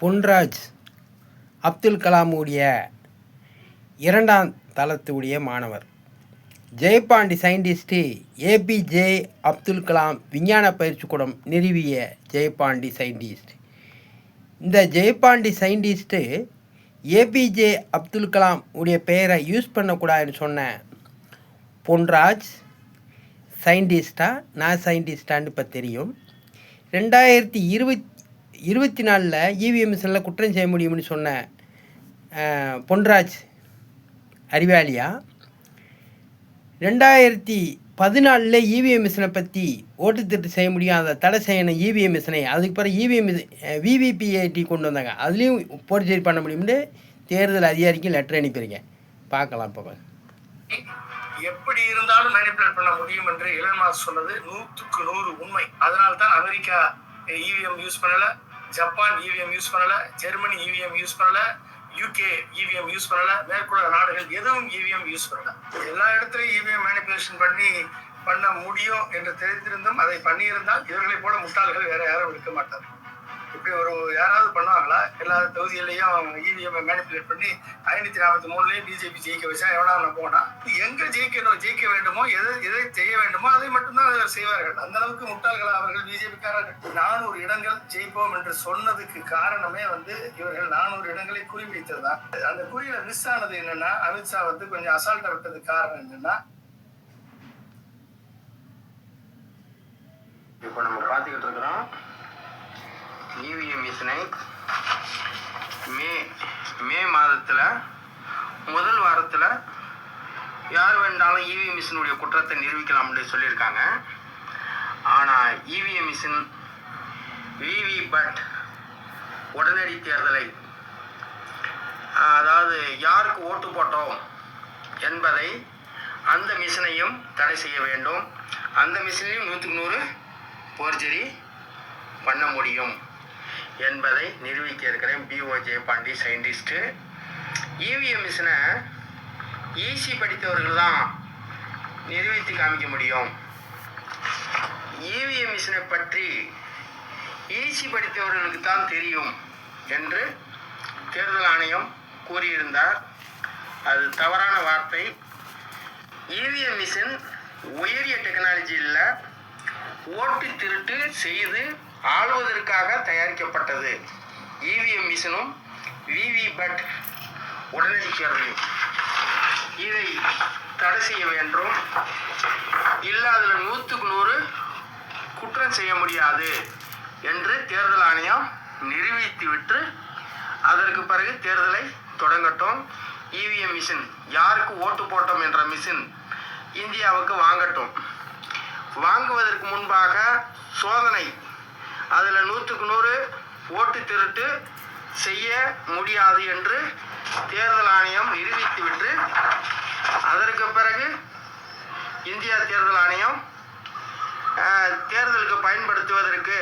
பொன்ராஜ் அப்துல் கலாமுடைய இரண்டாம் தளத்துடைய மாணவர். Jayapandi scientist APJ Abdul Kalam விஞ்ஞான பயிற்சி கூடம் நிறுவிய ஜெயபாண்டி சயின்டிஸ்ட். இந்த ஜெயபாண்டி சயின்டிஸ்ட்டு ஏபிஜே அப்துல் கலாம் உடைய பெயரை யூஸ் பண்ணக்கூடாதுன்னு சொன்ன பொன்ராஜ் சயின்டிஸ்டா நான் சயின்டிஸ்டான்னு இப்போ தெரியும். 2024 இவிஎம் மிஷினில் குற்றம் செய்ய முடியும்னு சொன்ன பொன்ராஜ் அறிவாளியா, 2014 இவிஎம் மிஷினை பற்றி ஓட்டு திருட்டு செய்ய முடியும், அதை தடை செய்யணும் இவிஎம் மிஷினை. அதுக்கு பிறகு இவிஎம் விவிபிஐடி கொண்டு வந்தாங்க, அதுலேயும் போர்ஜரி பண்ண முடியும்னு தேர்தல் அதிகாரிக்கு லெட்டர் அனுப்பியிருக்கேன். பார்க்கலாம். இப்போ எப்படி இருந்தாலும் மேனிபுலேட் பண்ண முடியும் என்று எலன் மாஸ்க் சொன்னது 100க்கு 100 உண்மை. அதனால தான் அமெரிக்கா இவிஎம் யூஸ் பண்ணல, ஜப்பான் இவிஎம் யூஸ் பண்ணல, ஜெர்மனி இவிஎம் யூஸ் பண்ணல, யூகே இவிஎம் யூஸ் பண்ணல, மேற்குலக நாடுகள் எதுவும் இவிஎம் யூஸ் பண்ணல. எல்லா இடத்துலையும் இவிஎம் மேனிபுலேஷன் பண்ண முடியும் என்று தெரிந்திருந்தும் அதை பண்ணியிருந்தால் இவர்களை போல முட்டாள்கள் வேற யாரும் இருக்க மாட்டார். இப்படி யாராவது பண்ணுவாங்களா? எல்லா தொகுதிகளையும் இவிஎம் மேனிபுலேட் பண்ணி 543 பிஜேபி ஜெயிக்க வச்சா எவனா போனா எங்க ஜெயிக்க வேண்டுமோ எதை செய்ய வேண்டுமோ அதை மட்டும்தான் செய்வார்கள். அந்த அளவுக்கு முட்டாள்களா அவர்கள் பிஜேபிக்காரர்கள்? 400 இடங்கள் ஜெயிப்போம் என்று சொன்னதுக்கு காரணமே இவர்கள் 400 இடங்களை குறிப்பிட்டதுதான். அந்த குறியில மிஸ் ஆனது என்னன்னா, அமித்ஷா கொஞ்சம் அசால்ட்டா விட்டதுக்கு காரணம் என்னன்னா, இப்போ நம்ம பார்த்துக்கிட்டு இருக்கிறோம் இவிஎம் மிஷினை மே மாதத்தில் முதல் வாரத்தில் யார் வேண்டாலும் இவிஎம் மிஷினுடைய குற்றத்தை நிரூபிக்கலாம்னு சொல்லியிருக்காங்க. ஆனால் இவிஎம் மிஷின் விவிபேட் உடனடி தேர்தலை, அதாவது யாருக்கு ஓட்டு போட்டோம் என்பதை அந்த மிஷினையும் தடை செய்ய வேண்டும். அந்த மிஷினையும் 100க்கு 100 போர்ஜரி பண்ண முடியும் என்பதை நிரூபிக்க இருக்கிறேன். பிஓ ஜெயபாண்டி சயின்டிஸ்ட்டு. இவிஎம் மிஷினை ஈசி படித்தவர்கள் தான் நிரூபித்து காமிக்க முடியும். இவிஎம் மிஷினை பற்றி ஈசி படித்தவர்களுக்கு தான் தெரியும் என்று தேர்தல் ஆணையம் கூறியிருந்தார். அது தவறான வார்த்தை. இவிஎம் மிஷின் உயரிய டெக்னாலஜி இல்லை, ஓட்டு திருட்டு செய்து ஆளுவதற்காக தயாரிக்கப்பட்டது. இவிஎம் மிஷினும் விவிபேட் உடனடி தேர்தலும் இதை தடை செய்ய வேண்டும். இல்லை அதில் 100க்கு 100 குற்றம் செய்ய முடியாது என்று தேர்தல் ஆணையம் நிரூபித்துவிட்டு அதற்கு பிறகு தேர்தலை தொடங்கட்டும். இவிஎம் மிஷின் யாருக்கு ஓட்டு போட்டோம் என்ற மிஷின் இந்தியாவுக்கு வாங்கட்டும். வாங்குவதற்கு முன்பாக சோதனை, அதில் 100க்கு 100 ஓட்டு திருட்டு செய்ய முடியாது என்று தேர்தல் ஆணையம் நிரூபித்துவிட்டு அதற்கு பிறகு இந்தியா தேர்தல் ஆணையம் தேர்தலுக்கு பயன்படுத்துவதற்கு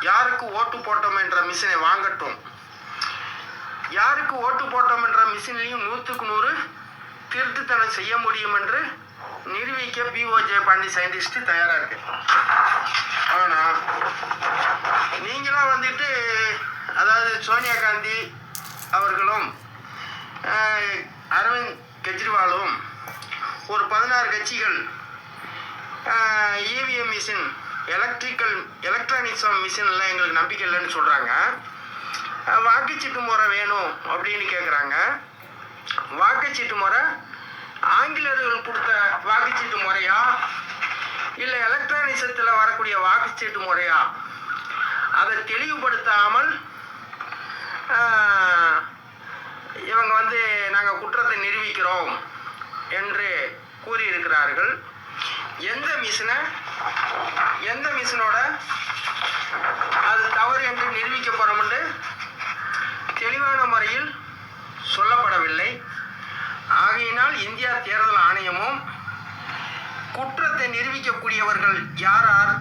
யாருக்கு ஓட்டு போட்டோம் என்ற மிஷினை வாங்கட்டும். யாருக்கு ஓட்டு போட்டோம் என்ற மிஷின்லையும் 100க்கு 100 திருட்டுத்தனம் செய்ய முடியும் என்று நிரூபிக்க பிஓ ஜெயபாண்டி சயின்டிஸ்ட் தயாராக இருக்கு. ஆனால் நீங்களாம் அதாவது சோனியா காந்தி அவர்களும் அரவிந்த் கெஜ்ரிவாலும் ஒரு 16 கட்சிகள் இவிஎம் மிஷின் எலக்ட்ரானிக்ஸ் மிஷின்லாம் எங்களுக்கு நம்பிக்கை இல்லைன்னு சொல்கிறாங்க. வாக்குச்சீட்டு முறை வேணும் அப்படின்னு கேட்குறாங்க. வாக்குச்சீட்டு முறை ஆங்கிலேயர்கள் கொடுத்த வாக்குச்சீட்டு முறையா இல்லை எலக்ட்ரானிக்ஸத்தில் வரக்கூடிய வாக்குச்சீட்டு முறையா, அதை தெளிவுபடுத்தாமல் இவங்க நாங்கள் குற்றத்தை நிரூபிக்கிறோம் என்று கூறியிருக்கிறார்கள். எந்த மிஷினோட அது தவறு என்று நிரூபிக்க போகிறோம் என்று தெளிவான முறையில் சொல்லப்படவில்லை. ஆகையினால் இந்தியா தேர்தல் ஆணையமும் குற்றத்தை நிரூபிக்கக்கூடியவர்கள் யார்,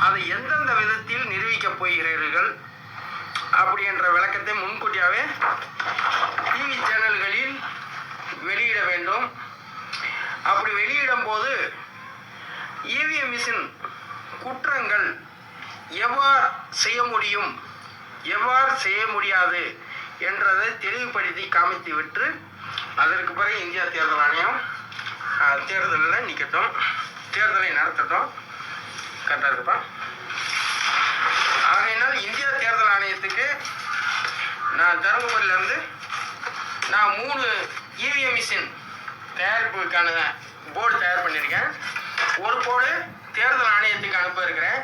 அதை எந்தெந்த விதத்தில் நிரூபிக்கப் போகிறீர்கள் அப்படி என்ற விளக்கத்தை முன்கூட்டியாகவே டிவி சேனல்களில் வெளியிட வேண்டும். அப்படி வெளியிடும் போது இவிஎம் மிஷின் குற்றங்கள் எவ்வாறு செய்ய முடியும் எவ்வாறு செய்ய முடியாது என்றதை தெளிவுபடுத்தி காமித்து விட்டு அதற்கு பிறகு இந்தியா தேர்தல் ஆணையம் தேர்தலில் நிற்கட்டும், தேர்தலை நடத்தட்டும். கரெக்டாக இருக்குப்பா. ஆகையினால் இந்தியா தேர்தல் ஆணையத்துக்கு நான் தருமபுரியிலேருந்து நான் 3 இவிஎம் மிஷின் தயாரிப்புக்கான போர்டு தயார் பண்ணியிருக்கேன். ஒரு போர்டு தேர்தல் ஆணையத்துக்கு அனுப்ப இருக்கிறேன்.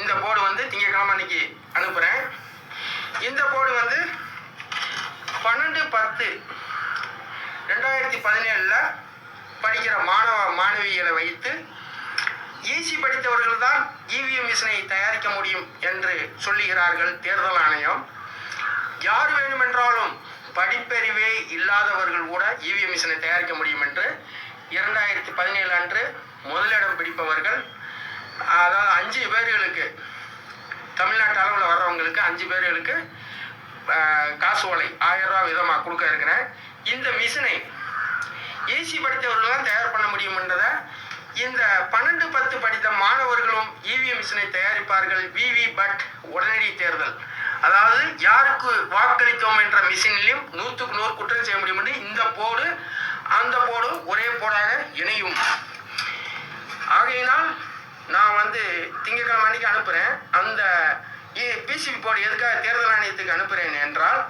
இந்த போர்டு வந்து திங்கட்கிழமை அன்னைக்கு அனுப்புகிறேன். இந்த போர்டு வந்து 12/10/2017 படிக்கிற மாணவிகளை வைத்து ஈசி படித்தவர்கள் தான் இவிஎம் மிஷினை தயாரிக்க முடியும் என்று சொல்லுகிறார்கள் தேர்தல் ஆணையம். யார் வேண்டுமென்றாலும் படிப்பறிவே இல்லாதவர்கள் கூட இவிஎம் மிஷினை தயாரிக்க முடியும் என்று 2017 அன்று முதலிடம் பிடிப்பவர்கள், அதாவது 5 பேர்களுக்கு, தமிழ்நாட்டு அளவில் வர்றவங்களுக்கு 5 பேர்களுக்கு காசு ஓலை 1000 ரூபா விதமாக கொடுக்க இருக்கிறேன். இந்த மிஷினை ஈசி படித்தவர்கள் தான் தயார் பண்ண முடியும்ன்றதை இந்த 12/10 படித்த மாணவர்களும் இவிஎம் மிஷினை தயாரிப்பார்கள். விவி பட் உடனடி தேர்தல், அதாவது யாருக்கு வாக்களித்தோம் என்ற மிஷினிலையும் 100க்கு 100 குற்றம் செய்ய முடியும் என்று இந்த போர்டு அந்த போர்டு ஒரே போர்டாக இணையும். ஆகையினால் நான் வந்து திங்கட்கிழமை அன்னைக்கு அனுப்புகிறேன். அந்த பிசிபி போர்டு எதுக்காக தேர்தல் ஆணையத்துக்கு அனுப்புகிறேன் என்றால்,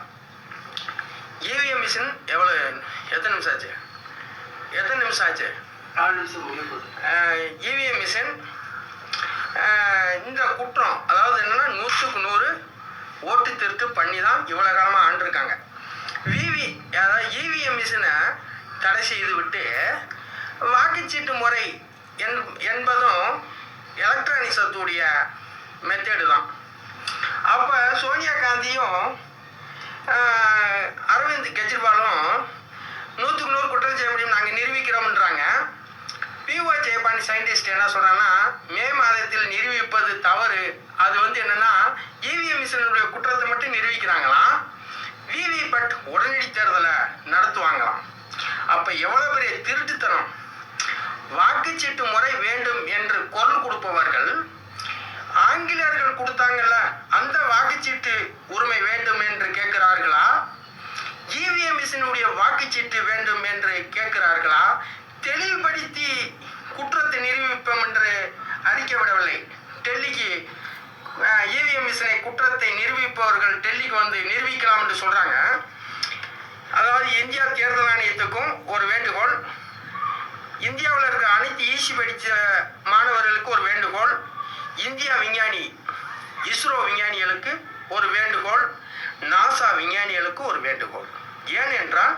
இவிஎம் மிஷின் எத்தனை நிமிஷம் ஆச்சு? 4 நிமிஷம் முடியும். இவிஎம் மிஷின் இந்த குற்றம், அதாவது என்னென்னா 100க்கு 100 ஓட்டு திருட்டு பண்ணி தான் இவ்வளோ காலமாக ஆண்டிருக்காங்க. அதாவது இவிஎம் மிஷினை தடை செய்து விட்டு வாக்குச்சீட்டு முறை என்பதும் எலக்ட்ரானிக்ஸத்துடைய மெத்தேடு தான். அப்போ சோனியா காந்தியும் அரவிந்த் கெஜ்ரிவாலும் 100க்கு 100 குற்றம் செய்ய முடியும் நாங்கள் நிரூபிக்கிறோம்ன்றாங்க. பிஓ ஜெயபாண்டி சயின்டிஸ்ட் என்ன சொல்கிறாங்கன்னா, மே மாதத்தில் நிரூபிப்பது தவறு. அது வந்து என்னென்னா இவிஎம் மிஷினுடைய குற்றத்தை மட்டும் நிரூபிக்கிறாங்களாம். விவி பட் உடனடி தேர்தலை நடத்துவாங்களாம். அப்போ எவ்வளோ பெரிய திருட்டுத்தனம்! வாக்குச்சீட்டு முறை வேண்டும் என்று குரல் கொடுப்பவர்கள் ஆங்கிலேயர்கள் கொடுத்தாங்கல்ல அந்த வாக்குச்சீட்டு உரிமை வேண்டும் என்று கேட்கிறார்களா? இவிஎம் மிஷினுடைய வாக்குச்சீட்டு வேண்டும் என்று கேட்கிறார்களா? தெளிவுபடுத்தி குற்றத்தை நிரூபிப்போம் என்று அறிக்கைவிடவில்லை. டெல்லிக்கு இவிஎம் மிஷினை குற்றத்தை நிரூபிப்பவர்கள் டெல்லிக்கு வந்து நிரூபிக்கலாம் என்று சொல்கிறாங்க. அதாவது இந்தியா தேர்தல் ஆணையத்துக்கும் ஒரு வேண்டுகோள், இந்தியாவில் இருக்கிற அனைத்து ஈசி படித்த மாணவர்களுக்கு ஒரு வேண்டுகோள், இந்தியா விஞ்ஞானி இஸ்ரோ விஞ்ஞானிகளுக்கு ஒரு வேண்டுகோள், நாசா விஞ்ஞானிகளுக்கு ஒரு வேண்டுகோள். ஏனென்றால்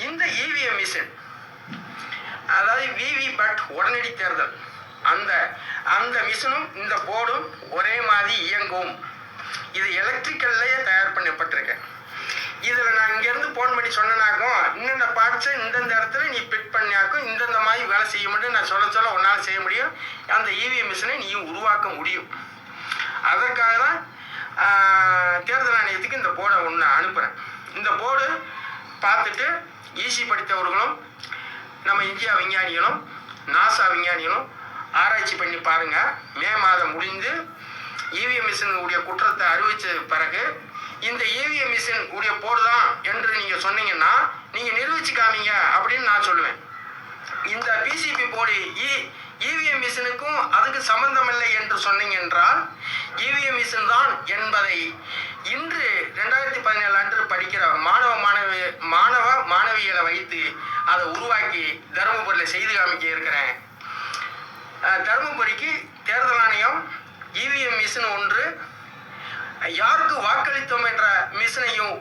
இந்த இவிஎம் மிஷின், அதாவது விவி பட் உடனடி தேர்தல், அந்த மிஷினும் இந்த போர்டும் ஒரே மாதிரி இயங்கும். இது எலக்ட்ரிக்கல்லையே தயார் பண்ணப்பட்டிருக்கேன். இதில் நான் இங்கேருந்து ஃபோன் பண்ணி சொன்னனாக்கும் இந்தந்த பார்ட்ஸை இந்தந்த இடத்துல நீ பிட் பண்ணியாக்கும் இந்தந்த மாதிரி வேலை செய்ய முடியும் நான் சொல்ல ஒன்றால் செய்ய முடியும். அந்த இவிஎம் மிஷினை நீ உருவாக்க முடியும். அதற்காக தான் தேர்தல் ஆணையத்துக்கு இந்த போர்டை ஒன்று அனுப்புகிறேன். இந்த போர்டு பார்த்துட்டு ஈசி படித்தவர்களும் நம்ம இந்தியா விஞ்ஞானிகளும் நாசா விஞ்ஞானிகளும் ஆராய்ச்சி பண்ணி பாருங்கள். மே மாதம் முடிந்து இவிஎம் மிஷினுடைய குற்றத்தை அறிவித்த பிறகு இந்த இவிஎம் மிஷின் உடைய போர்டு தான் என்று நீங்கள் சொன்னீங்கன்னா நீங்கள் நிரூபிச்சு காமிங்க அப்படின்னு நான் சொல்லுவேன். இந்த பிசிபி போர்டு இவிஎம் மிஷினுக்கும் அதுக்கு சம்பந்தமில்லை என்று சொன்னீங்க என்றால் இவிஎம் மிஷின் தான் என்பதை இன்று 2017 அன்று படிக்கிற மாணவிகளை வைத்து அதை உருவாக்கி தருமபுரியில் செய்து காமிக்க இருக்கிறேன். தருமபுரிக்கு தேர்தல் ஆணையம் இவிஎம் மிஷின் ஒன்று, யாருக்கு வாக்களித்தோம் என்ற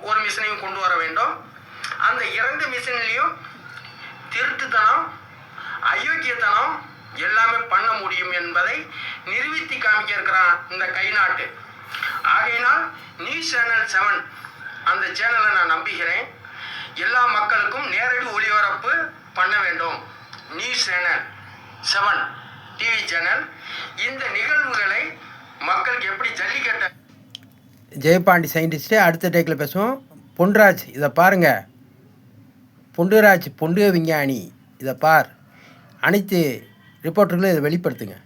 ஒரு மிஷினையும் கொண்டு வர வேண்டும். அந்த 2 மிஷின்லையும் திருட்டுத்தனம் அயோக்கியத்தனம் எல்லாமே பண்ண முடியும் என்பதை நிரூபித்து காமிக்க இருக்கிறான் இந்த கை நாட்டு. ஆகையினால் நியூஸ் சேனல் 7 அந்த சேனலை நான் நம்புகிறேன். எல்லா மக்களுக்கும் நேரடி ஒளிபரப்பு பண்ண வேண்டும். நியூஸ் சேனல் 7 டிவி சேனல் இந்த நிகழ்வுகளை மக்களுக்கு எப்படி ஜல்லிக்கட்ட ஜெயபாண்டி சயின்டிஸ்ட்டு அடுத்த டேக்கில் பேசுவோம். பொன்ராஜ் இதை பாருங்கள், பொண்டுராஜ் பொண்டு விஞ்ஞானி இதை பார், அனைத்து ரிப்போர்ட்டர்களும் இதை வெளிப்படுத்துங்க.